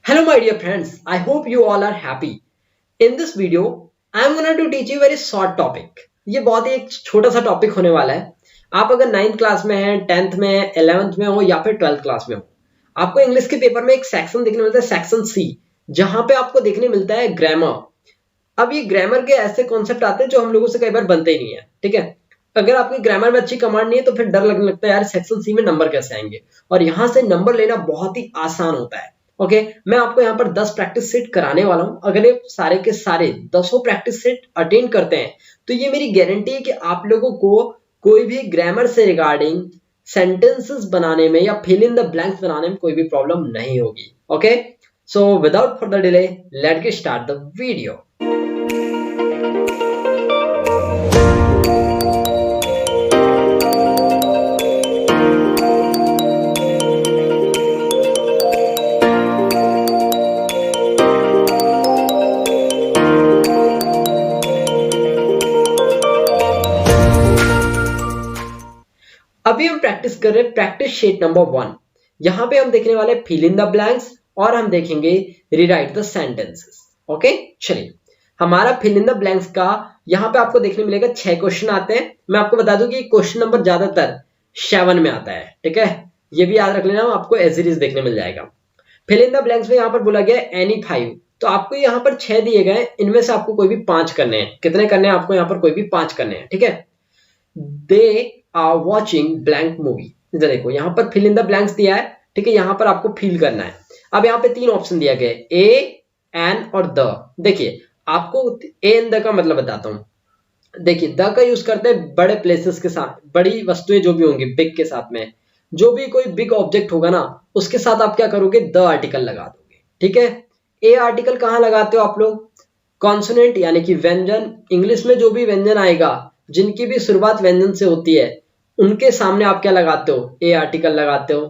Hello my dear friends, I hope you all are happy. In this video, I am going to teach you a very short topic. ये बहुत ही एक छोटा सा topic होने वाला है. आप अगर 9th क्लास में हैं, 10th में, 11th में हो या फिर 12th क्लास में हो, आपको इंग्लिश के पेपर में एक सेक्शन देखने मिलता है, सेक्शन सी, जहां पे आपको देखने मिलता है ग्रामर. अब ये ग्रामर के ऐसे कॉन्सेप्ट आते हैं जो हम लोगों से कई बार बनते ही नहीं है. ठीक है, अगर आपकी ग्रामर में अच्छी कमांड नहीं है तो फिर डर लगने लगता है यार सेक्शन सी में नंबर कैसे आएंगे, और यहां से नंबर लेना बहुत ही आसान होता है. ओके, मैं आपको यहाँ पर 10 प्रैक्टिस सेट कराने वाला हूं. अगर ये सारे के सारे 10 प्रैक्टिस सेट अटेंड करते हैं तो ये मेरी गारंटी है कि आप लोगों को कोई भी ग्रामर से रिगार्डिंग सेंटेंसेस बनाने में या फिल इन द ब्लैंक्स बनाने में कोई भी प्रॉब्लम नहीं होगी. Okay, so without further delay let get start the video. अभी हम प्रैक्टिस कर रहे हैं प्रैक्टिस शीट नंबर 1. यहां पे हम देखने वाले फिल इन द ब्लैंक्स और हम देखेंगे रीराइट द सेंटेंसेस. ओके, चलिए हमारा फिल इन द ब्लैंक्स का यहां पे आपको देखने मिलेगा 6 क्वेश्चन आते हैं. मैं आपको बता दूं कि क्वेश्चन नंबर ज्यादातर 7 में आता है. ठीक है, ये भी याद रख लेना, आपको एज इट इज देखने मिल जाएगा. फिल इन द ब्लैंक्स में यहां पर बोला गया एनी 5, तो आपको यहां पर 6 दिए गए, इनमें से आपको कोई भी 5 करने हैं. कितने करने हैं आपको? यहां पर कोई भी 5 करने हैं. ठीक है, they are watching blank movie. इधर देखो, यहां पर फिल इन द ब्लैंक्स दिया है. ठीक है, यहां पर आपको फिल करना है. अब यहाँ पे 3 ऑप्शन दिया गया, ए, एन और द. देखिए आपको ए एन द का मतलब बताता हूं. देखिए द का यूज करते हैं बड़े प्लेसेस के साथ, बड़ी वस्तुएं जो भी होंगी बिग के साथ में, जो भी कोई बिग ऑब्जेक्ट होगा ना उसके साथ आप क्या करोगे? द आर्टिकल लगा दोगे. ठीक है, ए आर्टिकल कहां लगाते हो आप लोग? कॉन्सोनेंट यानी कि व्यंजन. इंग्लिश में जो भी व्यंजन आएगा, जिनकी भी शुरुआत व्यंजन से होती है, उनके सामने आप क्या लगाते हो? ए आर्टिकल लगाते हो.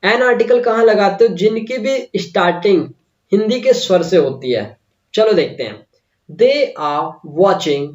एन आर्टिकल कहां लगाते हो? जिनकी भी स्टार्टिंग हिंदी के स्वर से होती है. चलो देखते हैं. They are watching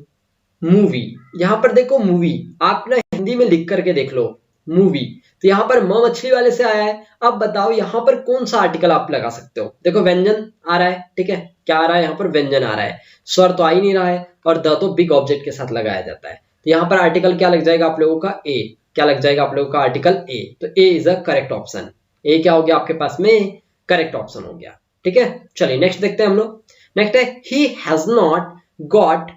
movie. यहां पर देखो मूवी, आप ना हिंदी में लिख करके देख लो मूवी, तो यहां पर म मछली वाले से आया है. अब बताओ यहां पर कौन सा आर्टिकल आप लगा सकते हो? देखो व्यंजन आ रहा है. ठीक है, क्या आ रहा है? यहां पर व्यंजन आ रहा है, स्वर तो आ ही नहीं रहा है, और द तो बिग ऑब्जेक्ट के साथ लगाया जाता है. तो यहां पर आर्टिकल क्या लग जाएगा आप लोगों का? ए. क्या लग जाएगा आप लोगों का? Article a. तो ए इज अ करेक्ट ऑप्शन. ए क्या हो गया आपके पास में? करेक्ट ऑप्शन हो गया. ठीक है, चलिए नेक्स्ट देखते हैं हम लोग. नेक्स्ट है he has not got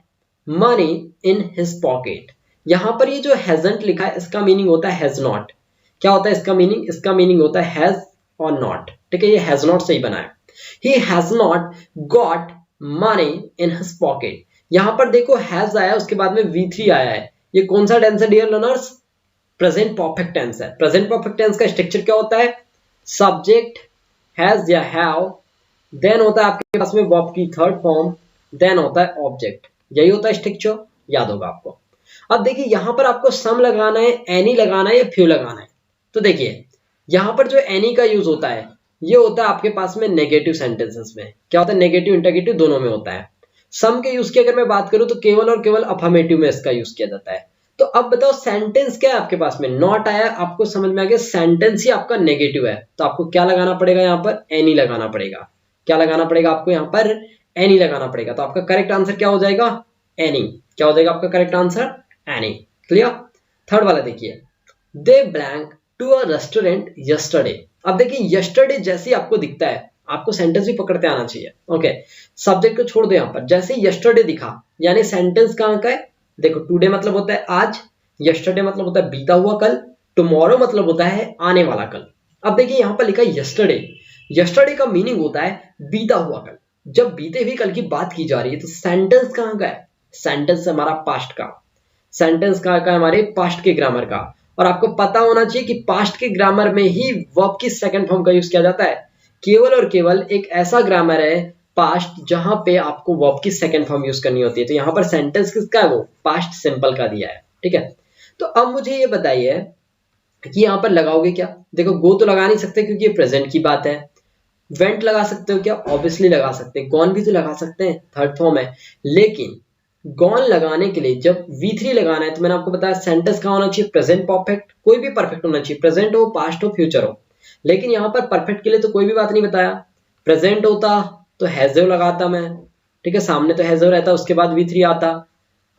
money in his pocket. यहां पर ये जो हैजंट लिखा है इसका मीनिंग होता है हैज नॉट. क्या होता है इसका मीनिंग? इसका मीनिंग होता है हैज और नॉट. ठीक है, ये हैज नॉट से ही बना है. He has not got money in his pocket. यहां पर देखो हैज आया, उसके बाद में V3 आया है. ये कौन सा टेंस है dear learners? Present perfect tense है. प्रेजेंट परफेक्ट टेंस का स्ट्रक्चर क्या होता है? सब्जेक्ट हैज या हैव, देन होता है आपके पास में वर्ब की थर्ड फॉर्म, देन होता है ऑब्जेक्ट. यही होता है स्ट्रक्चर, याद होगा आपको. अब देखिए यहां पर आपको सम लगाना है, एनी लगाना है या फ्यू लगाना है. तो देखिए यहां पर जो एनी का यूज होता है ये होता है आपके पास में नेगेटिव सेंटेंसेस में. क्या होता है? नेगेटिव इंटरगेटिव दोनों में होता है. सम के यूज की अगर मैं बात करूं तो केवल और केवल अफर्मेटिव में इसका यूज किया जाता है. तो अब बताओ सेंटेंस क्या है आपके पास में? नॉट आया, आपको समझ में आ गया सेंटेंस ही आपका नेगेटिव है, तो आपको क्या लगाना पड़ेगा? यहाँ पर एनी लगाना पड़ेगा. क्या लगाना पड़ेगा आपको? यहाँ पर एनी लगाना पड़ेगा. तो आपका करेक्ट आंसर क्या हो जाएगा? एनी. क्या हो जाएगा आपका correct answer? Any. Clear? Third वाला देखिए, they blank to a restaurant yesterday. अब देखिए यस्टरडे जैसे ही आपको दिखता है, आपको सेंटेंस भी पकड़ते आना चाहिए. ओके, सब्जेक्ट को छोड़ दो. यहां पर जैसे ही यस्टरडे दिखा यानी सेंटेंस कहां का है? देखो टुडे मतलब होता है आज, यस्टरडे मतलब होता है बीता हुआ कल, टुमारो मतलब होता है आने वाला कल. अब देखिए यहां पर लिखा है यस्टरडे. यस्टरडे का मीनिंग होता है बीता हुआ कल. जब बीते हुए कल की बात की जा रही है तो सेंटेंस कहां का है? सेंटेंस हमारा पास्ट का. सेंटेंस कहां का है? हमारे पास्ट के ग्रामर का. और आपको पता होना चाहिए कि पास्ट के ग्रामर में ही वर्ब की सेकंड फॉर्म का यूज किया जाता है. केवल और केवल एक ऐसा ग्रामर है पास्ट जहां पे आपको वर्ब की सेकंड फॉर्म यूज करनी होती है. तो यहां पर सेंटेंस किसका है? वो पास्ट सिंपल का दिया है. ठीक है, तो अब मुझे ये बताइए कि यहां पर लगाओगे क्या? देखो गो तो लगा नहीं सकते क्योंकि ये प्रेजेंट की बात है. वेंट लगा सकते हो क्या? ऑब्वियसली लगा सकते हैं. गॉन भी तो लगा सकते हैं, थर्ड फॉर्म है. लेकिन गॉन लगाने के लिए जब V3 लगाना है तो मैंने आपको बताया सेंटेंस कहां होना चाहिए? Present perfect. कोई भी परफेक्ट होना चाहिए, प्रेजेंट हो, पास्ट हो, फ्यूचर हो. लेकिन यहां पर परफेक्ट के लिए तो कोई भी बात नहीं बताया. प्रेजेंट होता तो हैज़ लगाता मैं, ठीक है, सामने तो हैज़ रहता, उसके बाद V3 आता।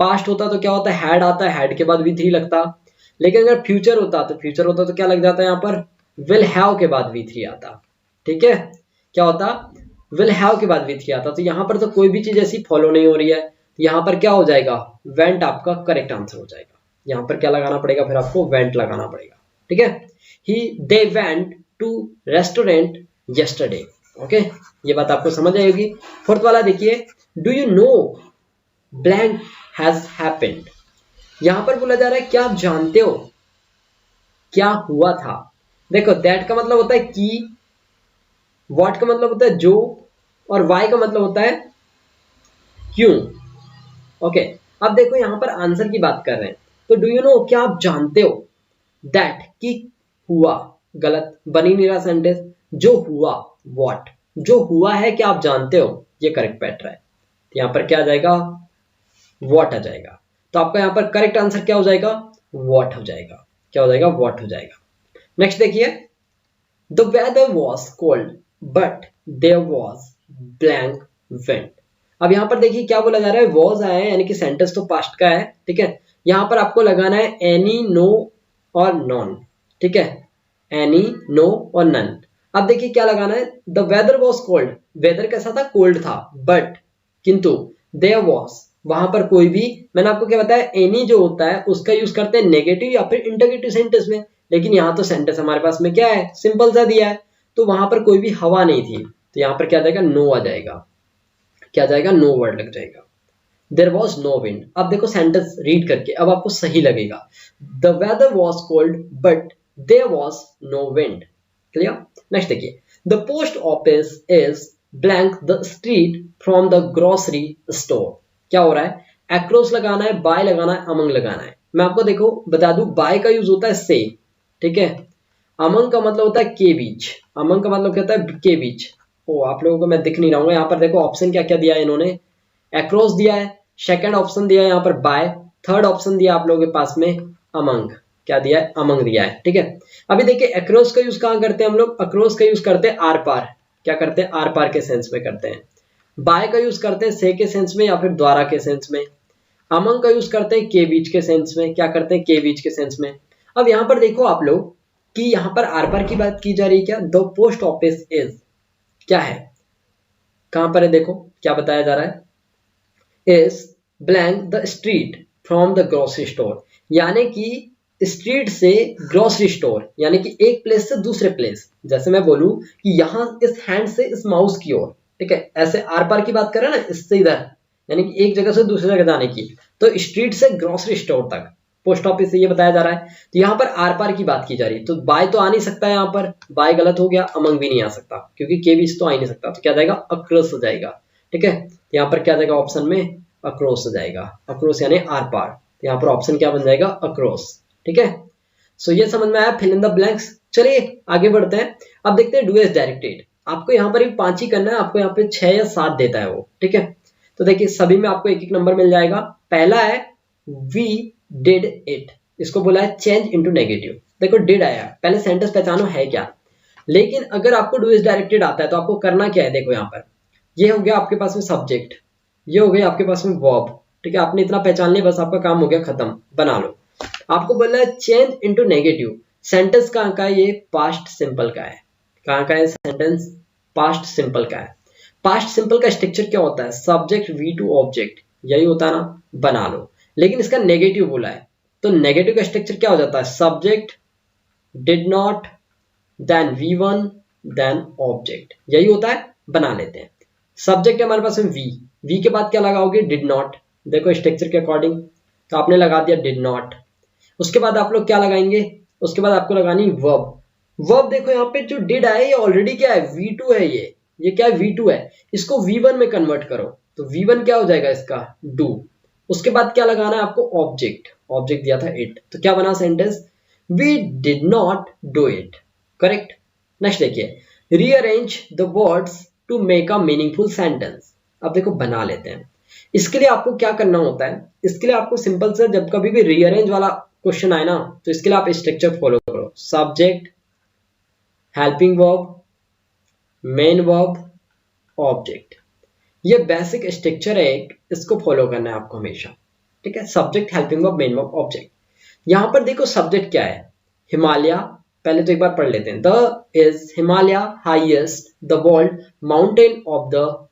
पास्ट होता तो क्या होता है, हैड आता, हैड के बाद V3 लगता। लेकिन अगर फ्यूचर होता तो क्या लग जाता है यहाँ पर, विल हैव के बाद V3 आता। ठीक है, क्या होता, विल हैव के बाद V3 आता। तो यहाँ पर तो कोई भी चीज ऐसी फॉलो नहीं हो रही है, तो यहाँ पर क्या हो जाएगा, वेंट आपका करेक्ट आंसर हो जाएगा। यहाँ पर क्या लगाना पड़ेगा, फिर आपको वेंट लगाना पड़ेगा। ठीक है, they went to restaurant yesterday। Okay, ये बात आपको समझ आएगी। फोर्थ वाला देखिए, do you know blank has happened. यहां पर बोला जा रहा है क्या आप जानते हो क्या हुआ था। देखो दैट का मतलब होता है कि, व्हाट का मतलब होता है जो, और वाई का मतलब होता है क्यों। ओके, अब देखो यहां पर आंसर की बात कर रहे हैं, तो डू यू नो क्या आप जानते हो, दैट की हुआ, गलत, बनी नहीं रहा सेंटेंस। जो हुआ, व्हाट, जो हुआ है क्या आप जानते हो, ये करेक्ट पैटर्न है। यहां पर क्या आ जाएगा, व्हाट आ जाएगा। तो आपका यहां पर करेक्ट आंसर क्या हो जाएगा, व्हाट हो जाएगा। क्या हो जाएगा, व्हाट हो जाएगा। नेक्स्ट देखिए, the weather was cold but there was blank wind. अब यहां पर देखिए क्या बोला जा रहा है, वॉज आया है यानी कि सेंटेंस तो पास्ट का है। ठीक है, यहां पर आपको लगाना है एनी, नो और नॉन। ठीक है, एनी, नो और नन। अब देखिए क्या लगाना है, the weather was cold, weather कैसा था, कोल्ड था, बट, किंतु, देयर वॉज, वहां पर कोई भी, मैंने आपको क्या बताया, एनी जो होता है उसका यूज करते हैं नेगेटिव या फिर इंटरगेटिव सेंटेंस में। लेकिन यहाँ तो सेंटेंस हमारे पास में क्या है, सिंपल सा दिया है, तो वहां पर कोई भी हवा नहीं थी, तो यहाँ पर क्या जाएगा, नो आ जाएगा। क्या जाएगा, नो वर्ड लग जाएगा। There was no wind. अब देखो सेंटेंस रीड करके अब आपको सही लगेगा, the weather was cold but there was no wind. Clear. Next देखिए, the post office is blank the street from the grocery store. क्या हो रहा है, एक्रॉस लगाना है, बाय लगाना है, अमंग लगाना है। मैं आपको देखो बता दूं, बाय का यूज होता है से, ठीक है, अमंग का मतलब होता है के बीच। अमंग का मतलब क्या होता है, के बीच। ओ आप लोगों को मैं दिख नहीं रहा हूँ, यहाँ पर देखो ऑप्शन क्या क्या दिया है इन्होंने, एक्रॉस दिया है, सेकंड ऑप्शन दिया है यहाँ पर बाय, थर्ड ऑप्शन दिया आप लोगों के पास में अमंग। क्या दिया है, अमंग दिया है। ठीक है, अभी देखिए एक्रॉस का यूज कहाँ करते हैं हम लोग, अक्रॉस का यूज करते हैं आर पार। क्या करते हैं, आर पार के सेंस में करते हैं। बाय का यूज करते हैं से के सेंस में या फिर द्वारा के सेंस में। अमंग का यूज करते हैं के बीच के सेंस में। क्या करते हैं, के बीच के सेंस में। अब यहाँ पर देखो आप लोग कि यहाँ पर आर पार की बात की जा रही है। क्या, द पोस्ट ऑफिस इज, क्या है, कहां पर है, देखो क्या बताया जा रहा है, is blank the street from the grocery store, यानी कि स्ट्रीट से ग्रोसरी स्टोर, यानी कि एक प्लेस से दूसरे प्लेस। जैसे मैं बोलूं कि यहां इस हैंड से इस माउस की ओर, ठीक है, ऐसे आर पार की बात कर रहे हैं ना, इससे इधर, यानी कि एक जगह से दूसरी जगह जाने की। तो स्ट्रीट से ग्रोसरी स्टोर तक, पोस्ट ऑफिस से ये बताया जा रहा है। तो यहाँ पर आर पार की बात की जा रही है, तो बाय तो आ नहीं सकता, यहाँ पर बाय गलत हो गया, अमंग भी नहीं आ सकता क्योंकि के बीच तो आ ही नहीं सकता। तो क्या जाएगा, अक्रॉस हो जाएगा। ठीक है, यहाँ पर क्या जाएगा ऑप्शन में, अक्रॉस हो जाएगा। अक्रॉस यानी आर पार, तो यहाँ पर ऑप्शन क्या बन जाएगा, अक्रॉस। ठीक है, सो ये समझ में आया, फिल इन द ब्लैंक्स। चलिए आगे बढ़ते हैं। अब देखते हैं डू एज डायरेक्टेड। आपको यहाँ पर 5 ही करना है, आपको यहाँ पे 6 या 7 देता है वो। ठीक है, तो देखिए सभी में आपको एक एक नंबर मिल जाएगा। पहला है वी डिड इट, इसको बोला है चेंज इनटू नेगेटिव। देखो डिड आया, पहले सेंटेंस पहचानो है क्या। लेकिन अगर आपको डू इज डायरेक्टेड आता है तो आपको करना क्या है, देखो यहाँ पर ये हो गया आपके पास में सब्जेक्ट, ये हो गया आपके पास में वर्ब। ठीक है, आपने इतना पहचान लिया, बस आपका काम हो गया खत्म, बना लो। आपको बोला है चेंज इनटू नेगेटिव। सेंटेंस कहाँ का है, ये पास्ट सिंपल का है। कहाँ का है सेंटेंस, पास्ट सिंपल का है। पास्ट सिंपल का स्ट्रक्चर क्या होता है, सब्जेक्ट वी टू ऑब्जेक्ट, यही होता है ना, बना लो। लेकिन इसका नेगेटिव बोला है, तो नेगेटिव का स्ट्रक्चर क्या हो जाता है, subject did not then V1 then object, यही होता है, बना लेते हैं। सब्जेक्ट हमारे पास में वी के बाद क्या लगाओगे, डिड नॉट। देखो स्ट्रक्चर के अकॉर्डिंग, तो आपने लगा दिया डिड नॉट। उसके बाद आप लोग क्या लगाएंगे, उसके बाद आपको लगानी वर्ब। वर्ब देखो यहाँ पे जो डिड है ये ऑलरेडी क्या है, V2 है, ये क्या है, V2 है। इसको V1 में कन्वर्ट करो, तो V1 क्या हो जाएगा इसका, डू। उसके बाद क्या लगाना है आपको, ऑब्जेक्ट। ऑब्जेक्ट दिया था इट, तो क्या बना sentence, we did not do it. Correct. Next देखिए, rearrange the words to make a meaningful sentence. अब देखो बना लेते हैं। इसके लिए आपको क्या करना होता है, इसके लिए आपको सिंपल से जब कभी भी रीअरेंज वाला क्वेश्चन आए ना, तो इसके लिए आप स्ट्रक्चर फॉलो करो, subject, helping verb, main verb, object. ये बेसिक स्ट्रक्चर है, इसको फॉलो करना है आपको हमेशा, ठीक है। Subject, helping verb, main verb, object. यहां पर देखो सब्जेक्ट क्या है, हिमालय। पहले तो एक बार पढ़ लेते हैं। The is Himalaya highest the world mountain of the,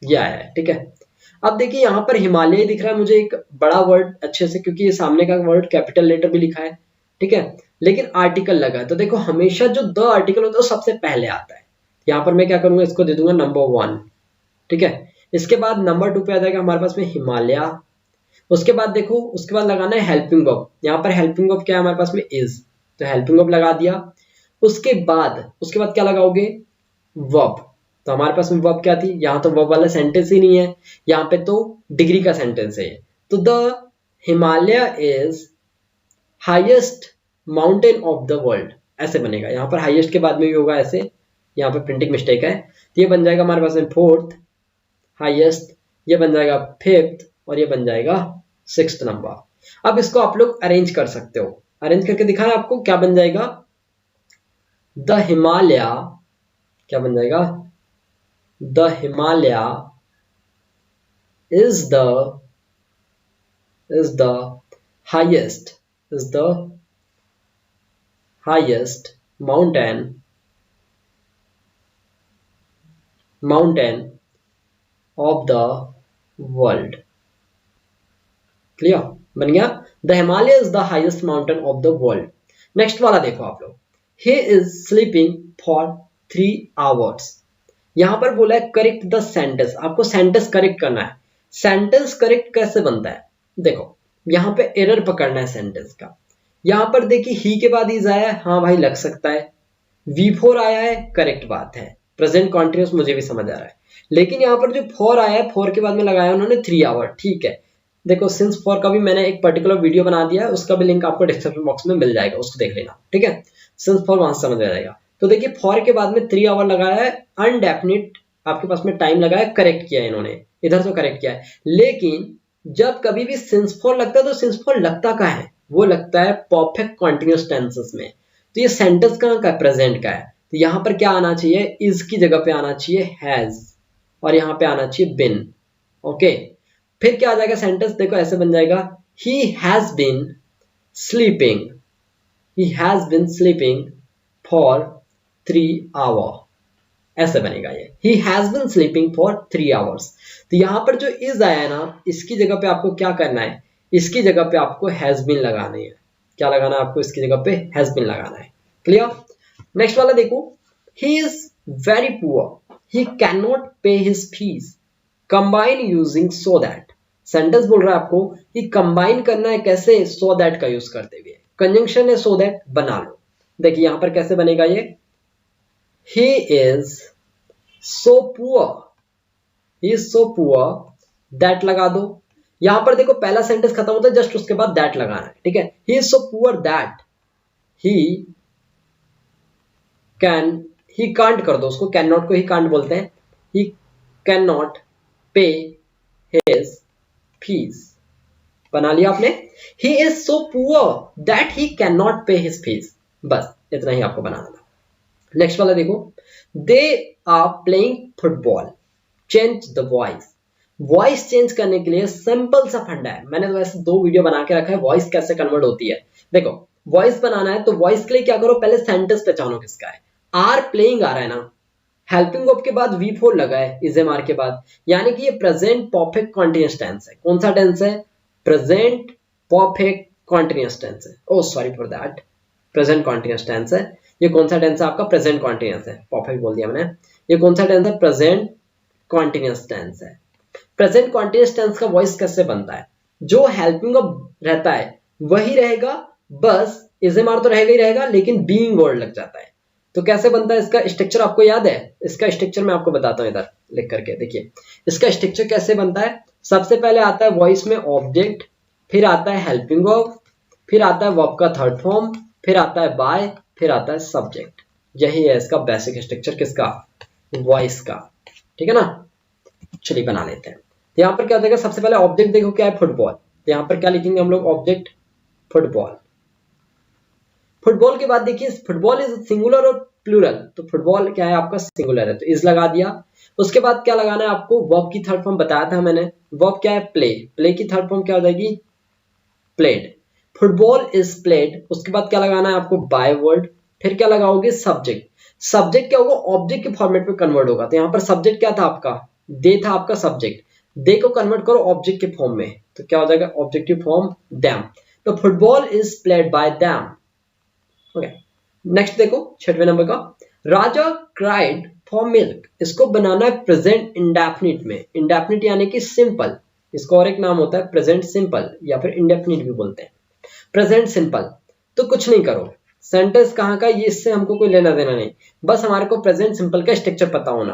यह है, ठीक है। अब देखिए यहां पर हिमालय दिख रहा है मुझे एक बड़ा वर्ड अच्छे से, क्योंकि ये सामने का वर्ड कैपिटल लेटर भी लिखा है, ठीक है, लेकिन आर्टिकल लगा है। तो देखो हमेशा जो द आर्टिकल होता है वो सबसे पहले आता है। यहां पर मैं क्या करूंगा, इसको दे दूंगा नंबर 1, ठीक है। इसके बाद नंबर 2 पे आ जाएगा हमारे पास में हिमालय। उसके बाद देखो, उसके बाद लगाना है हेल्पिंग वर्ब। यहाँ पर हेल्पिंग वर्ब क्या है हमारे पास में, इज, तो हेल्पिंग वर्ब लगा दिया। उसके बाद क्या लगाओगे, वर्ब। तो हमारे पास में वर्ब क्या थी, यहाँ तो वर्ब वाला सेंटेंस ही नहीं है, यहाँ पे तो डिग्री का सेंटेंस है। तो the Himalaya is highest mountain of the world, ऐसे बनेगा। यहाँ पर हाईएस्ट के बाद में भी होगा ऐसे, यहाँ पे प्रिंटिंग मिस्टेक है। तो ये बन जाएगा हमारे पास में 4th हाईएस्ट, ये बन जाएगा 5th, और ये बन जाएगा 6th नंबर। अब इसको आप लोग अरेंज कर सकते हो, अरेंज करके दिखाएं आपको क्या बन जाएगा। द हिमालय, क्या बन जाएगा, the Himalaya is the highest mountain of the world। Clear, बन गया। The Himalaya is the highest mountain of the world. Next वाला देखो आप लोग, he is sleeping for 3 hours। यहां पर बोला है करेक्ट द सेंटेंस, आपको सेंटेंस करेक्ट करना है। सेंटेंस करेक्ट कैसे बनता है, देखो यहां पे एरर पकड़ना है सेंटेंस का। यहां पर देखिए ही के बाद इज आया है, हाँ भाई लग सकता है। V4 आया है, करेक्ट बात है, प्रेजेंट कॉन्टिन्यूस मुझे भी समझ आ रहा है। लेकिन यहाँ पर जो 4 आया है, 4 के बाद में लगाया उन्होंने 3 hour, ठीक है। देखो सिंस 4 का भी मैंने एक पर्टिकुलर वीडियो बना दिया है, उसका भी लिंक आपको डिस्क्रिप्शन बॉक्स में मिल जाएगा, उसको देख लेना, ठीक है। सिंस 4 वहां से समझ आ जाएगा। तो देखिए 4 के बाद में 3 hour लगाया है, अनडेफिनिट आपके पास में टाइम लगाया, करेक्ट किया है इन्होंने, इधर तो करेक्ट किया है। लेकिन जब कभी भी सिंस 4 लगता है तो सिंस 4 लगता कहाँ है, वो लगता है परफेक्ट कॉन्टिन्यूस टेंसेस में। तो ये सेंटेंस कहाँ का है, प्रेजेंट का है। तो यहाँ पर क्या आना चाहिए, इज की जगह पे आना चाहिए हैज, और यहाँ पे आना चाहिए बिन, ओके। फिर क्या आ जाएगा सेंटेंस, देखो ऐसे बन जाएगा, he has been sleeping for 3 hour, ऐसे बनेगा ये, he has been sleeping for 3 hours। तो यहां पर जो is आया है ना, इसकी जगह पे आपको क्या करना है, इसकी जगह पे आपको has been लगानी है। क्या लगाना है आपको, इसकी जगह पे has been लगाना है। क्लियर। नेक्स्ट वाला देखो, he is very poor, he cannot pay his fees, combine using so that। Sentence बोल रहा है आपको कि कंबाइन करना है कैसे, so that का यूज करते हुए, कंजंक्शन है so that बना लो। देखिए यहां पर कैसे बनेगा ये, he is so poor that लगा दो। यहां पर देखो पहला सेंटेंस खत्म होता है, जस्ट उसके बाद that लगाना है, ठीक है। he is so poor that he can't कर दो उसको, कैन नॉट को ही कांट बोलते हैं, he cannot pay his fees, बना लिया आपने। he is so poor that he cannot pay his fees, बस इतना ही आपको बनाना था। नेक्स्ट वाला देखो, they are playing football, change the voice. Voice change करने के लिए सिंपल सा फंडा है, मैंने तो वैसे 2 वीडियो बना के रखा है वॉइस कैसे कन्वर्ट होती है। देखो वॉइस बनाना है तो वॉइस के लिए क्या करो, पहले सेंटेंस पहचानो किसका है। आर प्लेइंग आ रहा है ना, हेल्पिंग वर्ब के बाद V4 लगा है इज एम आर के बाद, यानी कि ये प्रेजेंट परफेक्ट कॉन्टिन्यूअस टेंस है। कौन सा टेंस है, प्रेजेंट परफेक्ट कॉन्टिन्यूअस टेंस है। Oh sorry for that, present continuous tense है। ये कौन सा टेंस है आपका, प्रेजेंट कॉन्टिन्यूअस है, परफेक्ट बोल दिया मैंने। ये कौन सा टेंस है, प्रेजेंट कॉन्टिन्यूअस टेंस है। प्रेजेंट कॉन्टिन्यूअस टेंस का वॉइस कैसे बनता है, जो हेल्पिंग वर्ब रहता है वही रहेगा, बस इजएमआर तो रहेगा ही रहेगा, लेकिन बीइंग वर्ड लग जाता है। तो कैसे बनता है इसका स्ट्रक्चर आपको याद है, इसका स्ट्रक्चर मैं आपको बताता हूं, इधर लिख करके देखिए इसका स्ट्रक्चर कैसे बनता है। सबसे पहले आता है वॉइस में ऑब्जेक्ट, फिर आता है हेल्पिंग वर्ब, फिर आता है वर्ब का थर्ड फॉर्म, फिर आता है बाय, फिर आता है सब्जेक्ट। यही है इसका बेसिक स्ट्रक्चर, किसका, वॉइस का, ठीक है ना। चलिए बना लेते हैं। यहाँ पर क्या हो जाएगा, सबसे पहले ऑब्जेक्ट देखो क्या है, फुटबॉल। तो यहाँ पर क्या लिखेंगे हम लोग, ऑब्जेक्ट फुटबॉल। फुटबॉल के बाद देखिए फुटबॉल इज सिंगुलर और प्लूरल, तो फुटबॉल क्या है आपका सिंगुलर है, तो इज लगा दिया। उसके बाद क्या लगाना है आपको, वर्ब की थर्ड फॉर्म बताया था मैंने, वर्ब क्या है प्ले, प्ले की थर्ड फॉर्म क्या हो जाएगी प्लेड, फुटबॉल इज प्लेड। उसके बाद क्या लगाना है आपको बाय वर्ड, फिर क्या लगाओगे सब्जेक्ट, सब्जेक्ट क्या होगा ऑब्जेक्ट के फॉर्मेट में कन्वर्ट होगा, तो यहाँ पर सब्जेक्ट क्या था आपका दे था आपका सब्जेक्ट, दे को कन्वर्ट करो ऑब्जेक्ट के फॉर्म में, तो क्या हो जाएगा ऑब्जेक्टिव फॉर्म दैम, तो football is played by them. Okay next देखो 6वें नंबर का, राजा क्राइड फॉर मिल्क, इसको बनाना है प्रेजेंट इंडेफिनिट में, इंडेफिनिट यानी कि सिंपल, इसका और एक नाम होता है प्रेजेंट सिंपल या फिर इंडेफिनिट भी बोलते हैं, प्रेजेंट सिंपल। तो कुछ नहीं करो, सेंटेंस कहाँ का ये इससे हमको कोई लेना देना नहीं, बस हमारे को प्रेजेंट सिंपल का स्ट्रक्चर पता होना।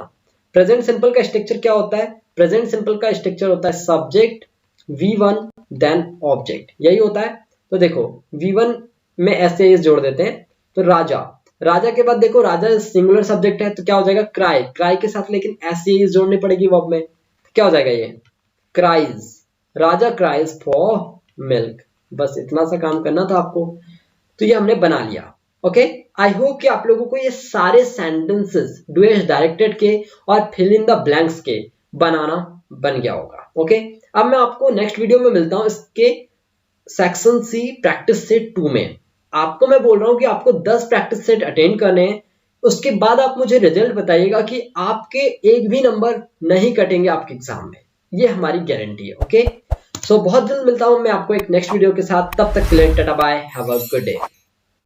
प्रेजेंट सिंपल का स्ट्रक्चर क्या होता है, प्रेजेंट सिंपल का स्ट्रक्चर होता है सब्जेक्ट V1 देन ऑब्जेक्ट, यही होता है। तो देखो V1 में ऐसे जोड़ देते हैं, तो राजा, राजा के बाद देखो राजा सिंगुलर सब्जेक्ट है, तो क्या हो जाएगा क्राई, क्राई के साथ लेकिन ऐसे जोड़नी पड़ेगी वर्ब में, क्या हो जाएगा ये cries, Raja cries for milk. बस इतना सा काम करना था आपको, तो ये हमने बना लिया। ओके आई होप कि आप लोगों को ये सारे सेंटेंसेस डूएस डायरेक्टेड के और फिल इन द ब्लैंक्स के बनाना बन गया होगा। ओके अब मैं आपको नेक्स्ट वीडियो में मिलता हूं इसके सेक्शन सी प्रैक्टिस सेट 2 में। आपको मैं बोल रहा हूं कि आपको 10 प्रैक्टिस सेट अटेंड करने हैं, उसके बाद आप मुझे रिजल्ट बताइएगा कि आपके एक भी नंबर नहीं कटेंगे आपके एग्जाम में, ये हमारी गारंटी है। ओके सो बहुत जल्द मिलता हूं मैं आपको एक नेक्स्ट वीडियो के साथ, तब तक के लिए tata bye, have a good day.